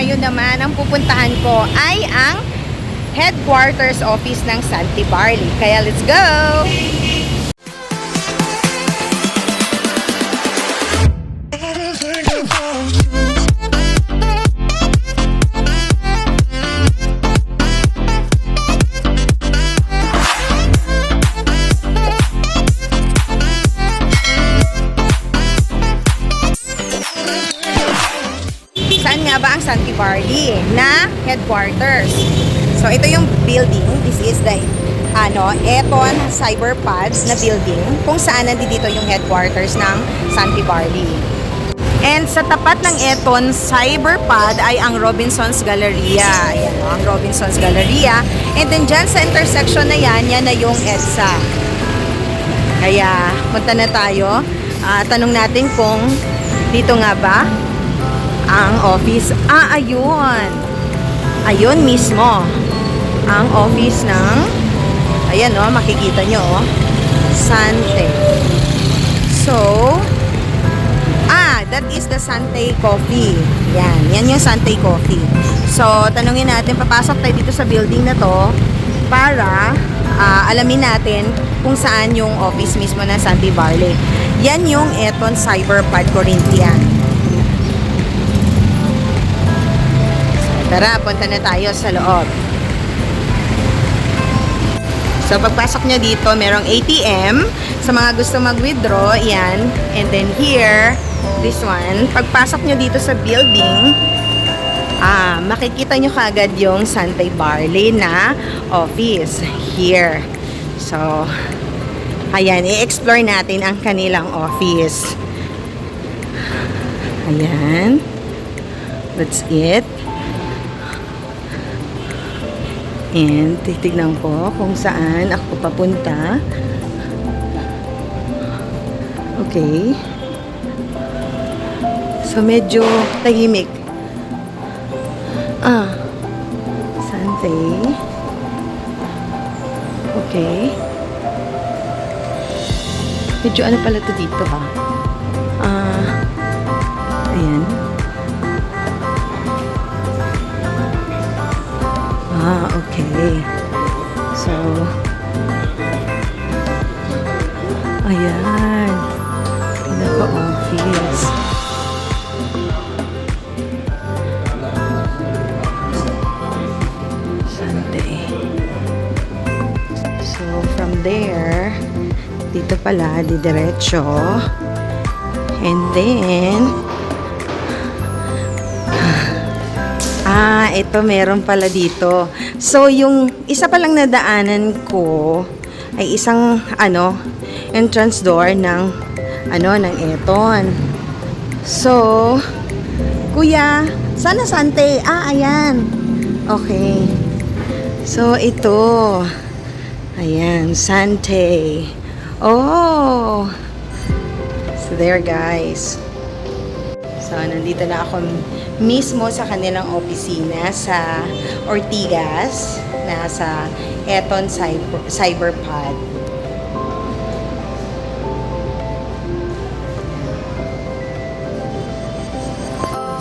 ngayon naman ang pupuntahan ko ay ang headquarters office ng Santee Barley. Kaya let's go! Saan nga ba ang Santee Barley na headquarters? So, ito yung building. This is the Eton Cyberpads na building kung saan nandito yung headquarters ng Santee Barley. And sa tapat ng Eton Cyberpad ay ang Robinson's Galleria. Ayan o, ang Robinson's Galleria. And then dyan sa intersection na yan na yung EDSA. Kaya, punta na tayo. Tanong natin kung dito nga ba ang office. Ayun. Ayun mismo. Ang office ng, ayan o, makikita nyo o, Santee. So, that is the Santee Coffee. Yan yung Santee Coffee. So, tanungin natin, papasok tayo dito sa building na to para alamin natin kung saan yung office mismo ng Santee Barley. Yan yung Eton Cyberpad Corinthian. Tara, punta na tayo sa loob. So, pagpasok nyo dito, merong ATM. Sa mga gusto mag-withdraw, yan. And then here, this one. Pagpasok nyo dito sa building, makikita nyo kaagad yung Santee Barley na office. Here. So, ayan, i-explore natin ang kanilang office. Ayan. That's it. And titignan ko kung saan ako papunta. Okay. So medyo tahimik. Santee. Okay. Medyo ano pala to dito ha? Ayan. Okay. So, ayan. Pinaka-office. Santee. So, from there, dito pala, didiretso. And then, ito meron pala dito. So, yung isa palang nadaanan ko ay isang entrance door ng ng Eton. So, kuya, sana Santee. Ayan. Okay. So, ito. Ayan, Santee. Oh. So, there guys. So, nandito na ako mismo sa kanilang opisina sa Ortigas, nasa Eton Cyberpad.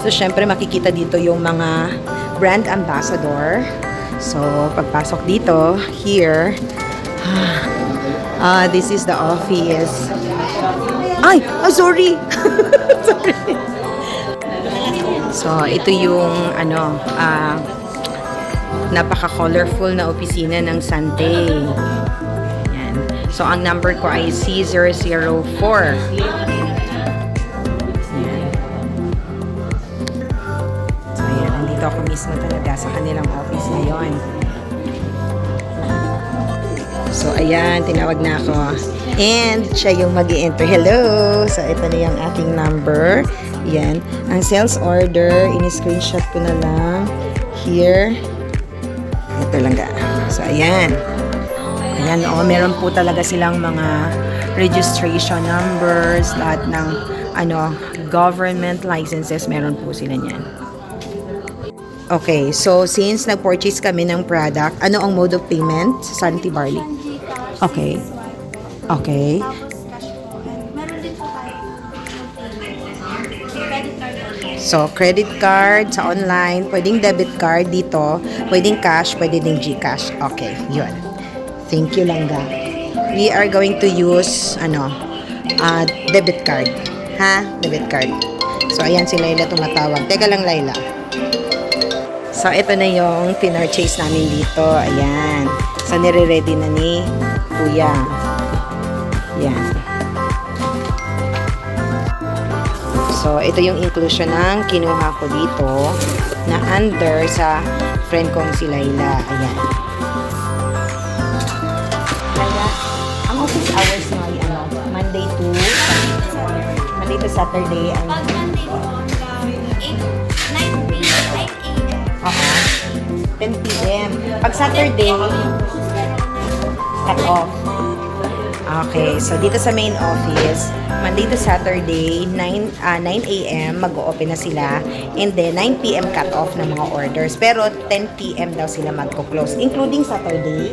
So, syempre makikita dito yung mga brand ambassador. So, pagpasok dito, here, this is the office. Ay! Sorry! Sorry. So, ito yung napaka-colorful na opisina ng Santee. Yan. So, ang number ko ay C004. Yan. So, yan. Nandito ako mismo talaga sa kanilang office ngayon. So, ayan. Tinawag na ako. And, siya yung mag-i-enter. Hello! So, ito na yung aking number. Yan. Ang sales order, ini-screenshot ko na lang. Here. Ito lang ga. So, ayan. Ayan, meron po talaga silang mga registration numbers, lahat ng, government licenses, meron po sila niyan. Okay, so, since nag-purchase kami ng product, ano ang mode of payment sa Santee Barley? Okay. Okay. So, credit card sa online, pwedeng debit card dito, pwedeng cash, pwede ding GCash. Okay, yun. Thank you, Langga. We are going to use, debit card. Ha? Debit card. So, ayan si Laila tumatawag. Teka lang, Laila. So, ito na yung pinurchase namin dito. Ayan. So, nire-ready na ni Kuya. Ayan. So, ito yung inclusion ng kinuha ko dito na under sa friend kong si Laila. Ayan. Laila, ang office hours mo ay Monday to Saturday. Pag Monday po, 9 p.m. Oo. 10 p.m. Pag Saturday, cut off. Okay, so dito sa main office, Monday to Saturday, 9 a.m. mag-o-open na sila. And then, 9 p.m. cut off ng mga orders. Pero, 10 p.m. daw sila mag-close. Including Saturday.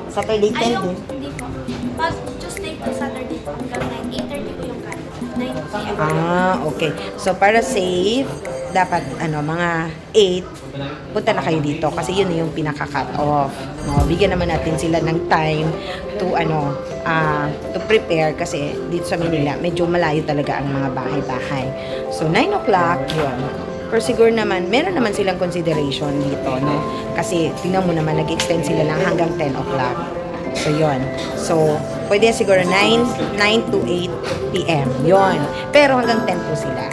Saturday 10 din. Hindi po. Pag Tuesday to Saturday po, hanggang 8:30 po yung cut. 9 p.m. Okay. So, para safe, dapat, mga 8, punta na kayo dito. Kasi yun yung pinaka-cut off. No, bigyan naman natin sila ng time to, to prepare. Kasi dito sa Manila, medyo malayo talaga ang mga bahay-bahay. So, 9 o'clock, yun. Pero siguro naman, meron naman silang consideration dito, no? Kasi, tingnan mo naman, nag-extend sila lang hanggang 10 o'clock. So, yun. So, pwede siguro 9 to 8 p.m. Yun. Pero hanggang 10 po sila.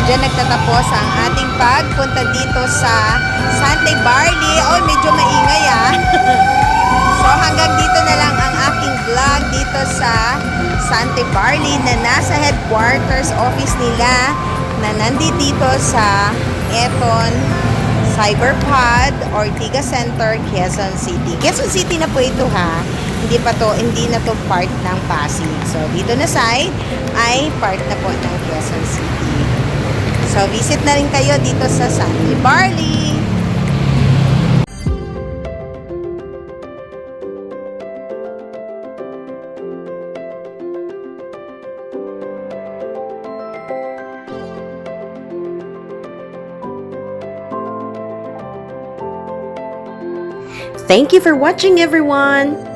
Diyan nagtatapos ang ating pagpunta dito sa Sante Barley. Oh, medyo maingay So hanggang dito na lang ang aking vlog dito sa Sante Barley na nasa headquarters office nila na nandito sa Eton Cyberpod Ortiga Center, Quezon City. Quezon City na po ito hindi na to part ng Pasig. So dito na side ay part na po ng Quezon City. So, visit na rin kayo dito sa Sante Barley. Thank you for watching, everyone!